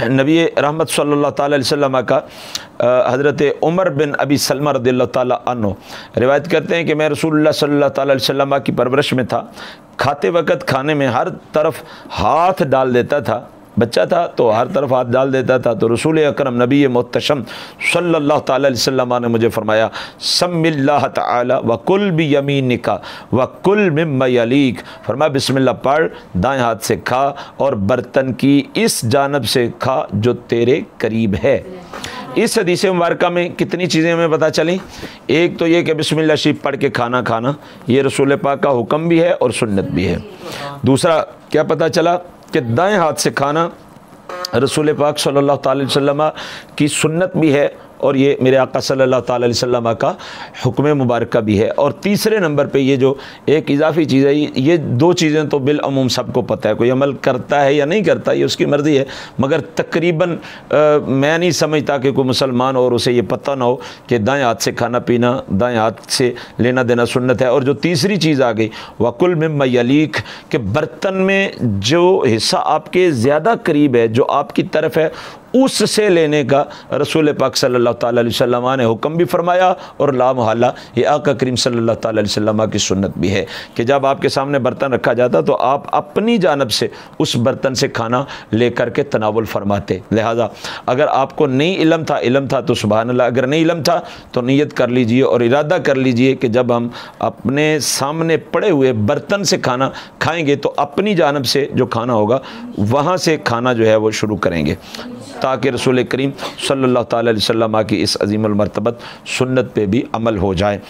नबी रहमत सल्लल्लाहु अलैहि वसल्लम का हज़रत उमर बिन अबी सलमा रज़ियल्लाहु ताला अन्हु रिवायत करते हैं कि मैं रसूलुल्लाह सल्लल्लाहु अलैहि वसल्लम की परवरिश में था। खाते वक़्त खाने में हर तरफ हाथ डाल देता था, बच्चा था तो हर तरफ हाथ डाल देता था। तो रसूल अकरम नबी मुहतशम सल्लल्लाहु अलैहि वसल्लम ने मुझे फरमाया, सम्मिल्लाह तआला व कुल बि यमीनिका व कुल मिम्मा यलीक। फरमाया बिस्मिल्लाह पढ़, दाएं हाथ से खा और बर्तन की इस जानब से खा जो तेरे करीब है। इस हदीस मुबारक में कितनी चीज़ें हमें पता चली। एक तो ये कि बिस्मिल्लाह शरीफ पढ़ के खाना खाना ये रसूल पाक का हुक्म भी है और सुन्नत भी है। दूसरा क्या पता चला कि दाएं हाथ से खाना रसूल पाक सल्लल्लाहु अलैहि वसल्लम की सुन्नत भी है और ये मेरे आका सल्लल्लाहु अलैहि वसल्लम का हुक्म मुबारक भी है। और तीसरे नंबर पे ये जो एक इजाफी चीज़ है, ये दो चीज़ें तो बिलअमूम सबको पता है, कोई अमल करता है या नहीं करता ये उसकी मर्ज़ी है, मगर तकरीबन मैं नहीं समझता कि कोई मुसलमान और उसे ये पता ना हो कि दाएं हाथ से खाना पीना, दाएं हाथ से लेना देना सुन्नत है। और जो तीसरी चीज़ आ गई वकुल मिम्मा यलीक, कि बर्तन में जो हिस्सा आपके ज़्यादा करीब है, जो आपकी तरफ है, उससे लेने का रसूल पाक सल्लल्लाहु अलैहि वसल्लम ने हुक्म भी फरमाया और ला मुहल्ला ये आका करीम सल्लल्लाहु अलैहि वसल्लम की सुन्नत भी है कि जब आपके सामने बर्तन रखा जाता तो आप अपनी जानब से उस बर्तन से खाना लेकर के तनावुल फरमाते। लिहाजा अगर आपको नहीं इल्म था तो सुभान अल्लाह, अगर नहीं इल्म था तो नीयत कर लीजिए और इरादा कर लीजिए कि जब हम अपने सामने पड़े हुए बर्तन से खाना खाएँगे तो अपनी जानब से जो खाना होगा वहाँ से खाना जो है वो शुरू करेंगे, ताकि रसूल करीम सल्लल्लाहु अलैहि वसल्लम की इस अज़ीमुल मर्तबत सुन्नत पे भी अमल हो जाए।